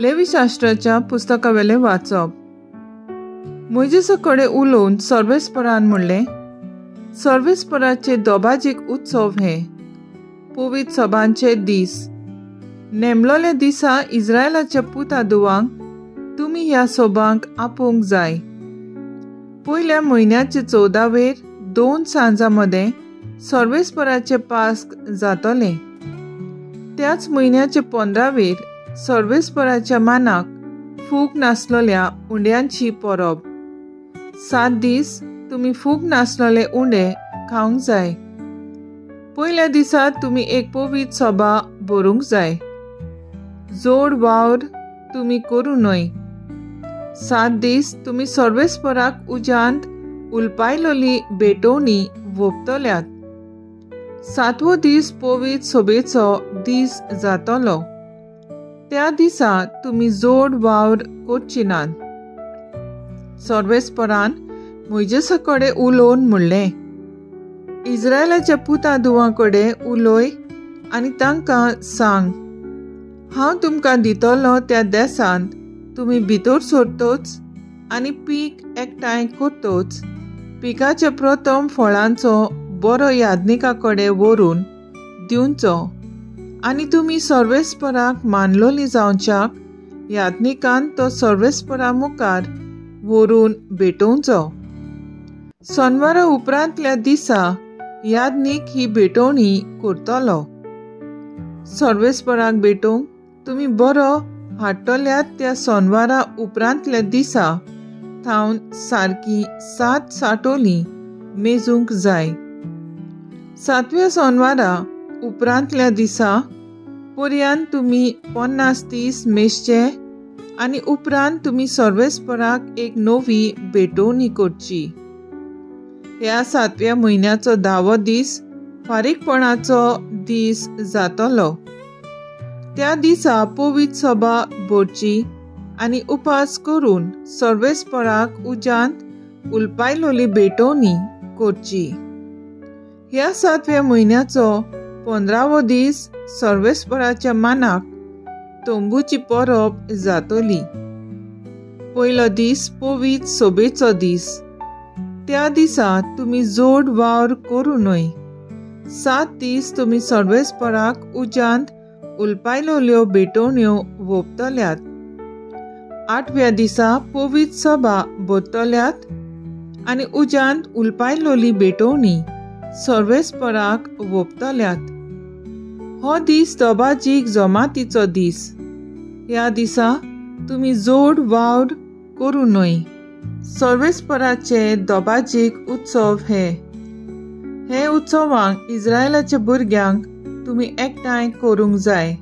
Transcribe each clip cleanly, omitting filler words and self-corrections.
लेवीशास्त्राच्या पुस्तकावेले वाचप. मोइजेसा कडेन उलोवन सर्वेस्परान म्हणलें, सर्वेस्पराचे दोबाजीक उत्सव हे पवित्र सभांचे दीस. नेमलोल्या दिसा इस्रायलाच्या पुतादुवांक तुमी ह्या सभांक आपोवंक जाय. पयल्या म्हयन्याचे 14वेर 2 सांजां मदें सर्वेस्पराचे पास्क जातले. त्याच म्हयन्याचे 15वेर सर्वेस्पराच्या मानाक फूग नासलोल्या उंड्यांची परब. 7 दीस तुमी फूग नासलोले उंडे खावंक जाय. पयल्या दिसा तुमी एक पवित्र सभा भरूंक जाय. जोड वावर तुमी करूं न्हय. 7 दीस तुमी सर्वेस्पराक उज्यांत उलपायलोली बेटोवणी वोपतल्यात. 7वो दीस पवित्र सभेचो दीस जातलो. त्या दिसा तुमी जोड वावर करची नात. सर्वेस्परान मोइजेसा कडेन उलोवन म्हणलें, इस्रायलाच्या पुतादुवां कडेन उलय आनी तांकां सांग, हांव तुमकां दितलो त्या देसांत तुमी भितर सरतोच आनी पीक एकठांय करतोच पिकाच्या प्रथम फळांचो बरो याजनिका कडेन व्हरून दिवचो आनी तुमी सर्वेस्पराक मानलोली जावच्याक याजनिकान तो सर्वेस्परा मुखार व्हरून भेटोवचो. शेनवारा उपरांतल्या दिसा याजनीक ही भेटोवणी करतलो. सर्वेस्पराक भेटोवंक तुमी बरो हाडटल्यात त्या शेनवारा उपरांतल्या दिसा थावन सारकी 7 साठोली मेजूंक जाय. 7व्या शेनवारा उपरांतल्या दिसा पर्यंत तुमी 50-30 मेजचे आनी उपरांत तुमी सर्वेस्पराक एक नवी भेटोवणी करची. ह्या 7व्या म्हयन्याचो 10वो दीस फारीकपणाचो दीस जातलो. त्या दिसा पवित्र सभा भरची आनी उपास करून सर्वेस्पराक उज्यांत उलपायलोली भेटोवणी करची. ह्या 7व्या म्हयन्याचो 15वो दीस सर्वेस्पराच्या मानाक तोंबूची परब जातली. पयलो दीस पवित्र सभेचो दीस. त्या दिसा तुमी जोड वावर करूं न्हय. 7 दीस तुमी सर्वेस्पराक उज्यांत उलपायलोल्यो भेटोवण्यो वोपतल्यात. 8व्या दिसा पवित्र सभा भरतल्यात आनी उज्यांत उलपायलोली भेटोवणी सर्वेस्पराक वोपतल्यात. हो दीस दोबाजीक जमातीचो दीस. ह्या दिसा तुमी जोड वावर करूं न्हय. सर्वेस्पराचे दोबाजीक उत्सव हे उत्सवांक इस्रायलाच्या भुरग्यांक तुमी एकठांय करूंक जाय.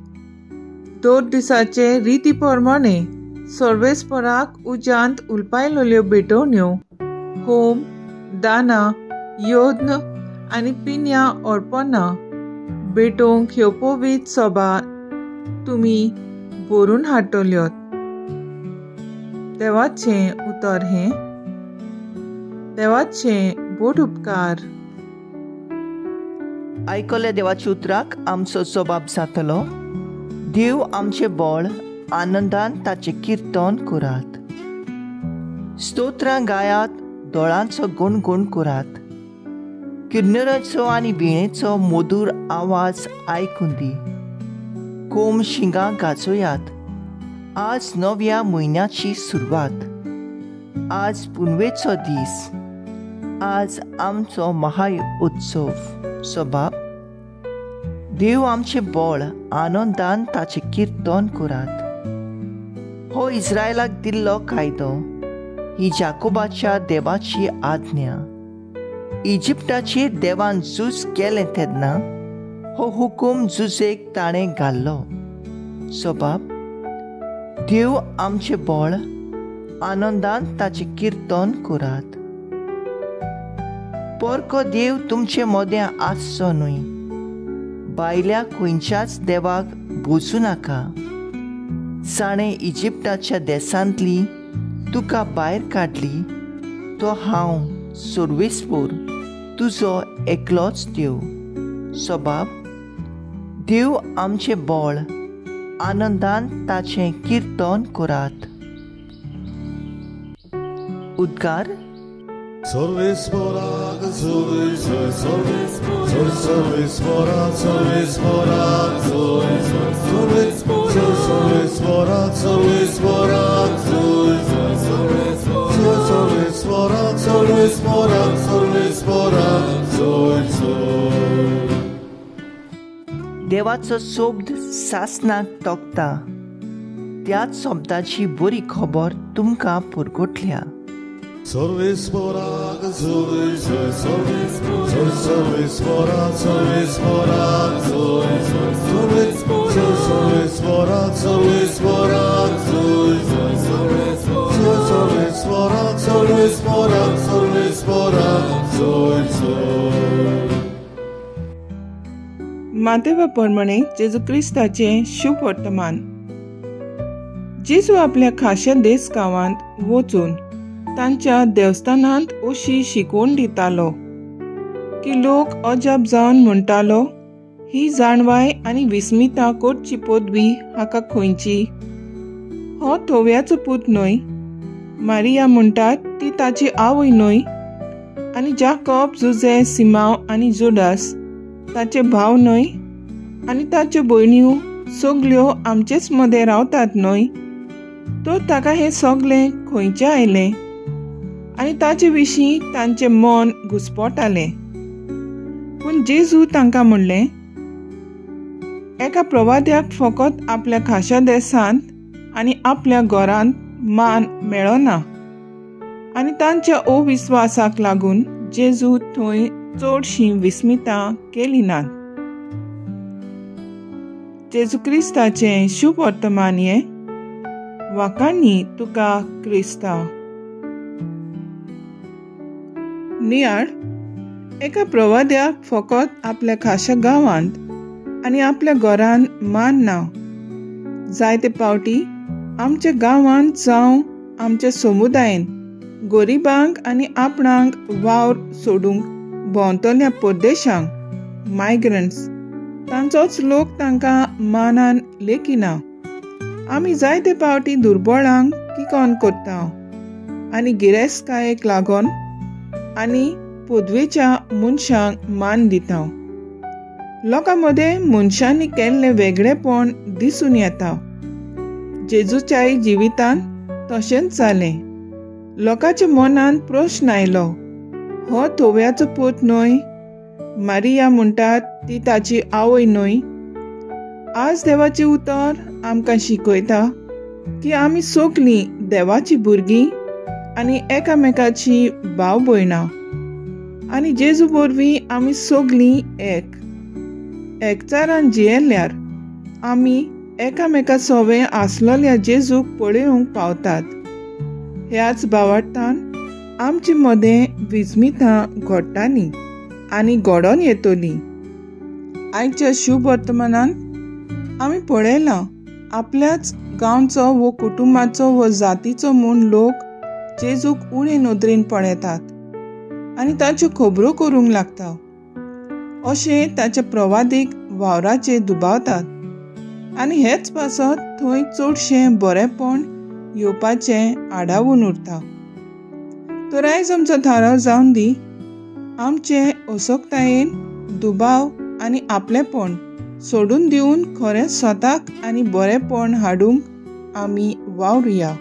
दर दिसाचे रिती प्रमाणे सर्वेस्पराक उज्यांत उलपायलोल्यो भेटोवण्यो, होम, दाना, योद्न आनी पिन्या अर्पणां भेटोवंक ह्यो पवित्र सभा तुमी भरून हाडटल्यो. देवाचें उतर हे. देवाचें बोट उपकार. आयकल्या देवाच्या उतराक आमचो जबाब जातलो. देव आमचे बळ, आनंदान ताचे किर्तन करात. स्तोत्रां गायात, दोळांचो गुणगुण करात. किन्नराचो आनी विणेचो मधुर आवाज आयकून दी. कोंब शिंगां गाजोयात. आज नव्या म्हयन्याची सुरवात. आज पुनवेचो दीस. आज आमचो महाय उत्सव. सभाब, देव आमचे बळ, आनंदान ताचे किर्तन करात. हो इस्रायलाक दिल्लो कायदो, ही जाकोबाच्या देवाची आज्ञा. इजिप्टाचेर देवान झूज केलें तेन्ना हो हुकूम झुजेक ताणें घाल्लो. सभाब, देव आमचे बळ, आनंदान ताचे किर्तन करात. परको देव तुमचे मोदें आसचो न्हय. भायल्या खंयच्याच देवाक भोसू नाका. जाणें इजिप्टाच्या देसांतली तुका भायर काडली, तो हांव सर्वेस्पर तुजो एकलोच देव. सभाब, देव आमचे बळ, आनंदान ताचें किर्तन करात. उद्गार. Sorvesporak, sorvesporak, sorvesporak, sorvesporak, देवाचो शब्द सासनाक तोखता. त्याच शब्दाची बरी खबर तुमकां पुरगुटल्या. Sorvesporak, मातेवा प्रमाणे जेजू क्रिस्ताचे शुभ वर्तमान. जेजू आपल्या खाशा देश गांवांत वचून तांच्या देवस्थानांत अशी शिकवण दितालो की लोक अजाप जावन म्हणटालो, ही जाणवाय आनी विस्मिता करची पदवी हाका खंयची? हो थोव्याचो पूत न्हय? मारिया म्हणटात ती ताची आवय न्हय? आनी जाकब, जुजे, सिमाव आनी जुडास ताचे भाव न्हय? आनी ताच्यो भयण्यो सगल्यो आमचेच मदें रावतात न्हय? तर ताका हें सगलें खंयचें आयलें? आनी ताचे विशीं तांचें मन घुस्पोटालें. पूण जेजू तांकां म्हणलें, एका प्रवाद्याक फकत आपल्या खाशा देशांत आनी आपल्या घरांत मान मेळना. आनी तांच्या अविस्वासाक लागून जेजू थंय चडशीं विस्मितां केली नात. जेजू क्रिस्ताचें शुभ वर्तमान हें. वाखाणी तुका क्रिस्ता. नियाळ. एका प्रवाद्याक फकत आपल्या खाशा गांवांत आनी आपल्या घरांत मान ना. जायते पावटी आमच्या गांवांत जावं आमच्या समुदायान गरिबांक आनी आपणांक वावर सोडूंक भोंवतल्या परदेशांक मायग्रंट्स तांचोच लोक तांकां मानान लेखिना. आमी जायते पावटी दुर्बळांक किकोन करता आनी गिरेस्तकायेक लागून आनी पदवेच्या मनशांक मान दिता. लोकां मदें मनशांनी केल्लें वेगळेपण दिसून येता. जेजूच्याय जिवितांत तशेंच जालें. लोकांच्या मनांत प्रश्न आयलो, हो थोव्याचो पूत न्हय? मारिया म्हणटात ती ताची आवय न्हय? आज देवाचें उतर आमकां शिकयता की आमी सगलीं देवाची भुरगीं आनी एकामेकाची भाव भयणां. आनी जेजू वरवीं आमी सगलीं एकचारान जियेल्यार आमी एकामेका सोबे आसलोल्या जेजूक पळोवंक पावतात. ह्याच भावार्थान आमचे मदें विस्मितां घडटालीं आनी घडोवन येतलीं. आयच्या शुभ वर्तमानांत आमी पळयलां आपल्याच गांवचो व कुटुंबाचो व जातीचो म्हूण लोक जेजूक उणे नदरेन पळयतात आनी ताच्यो खबरो करूंक लागता. अशें ताच्या प्रवादीक वावराचेर दुबावतात आनी हेच पासत थंय चडशें बरेंपण येवपाचें आडावून उरता. तर आयज आमचो थाराव जावन दी. आमचे अशोकतायेन दुबाव आनी आपलेपण सोडून दिवन खरें स्वताक आनी बरेंपण हाडूंक आमी वावरुया.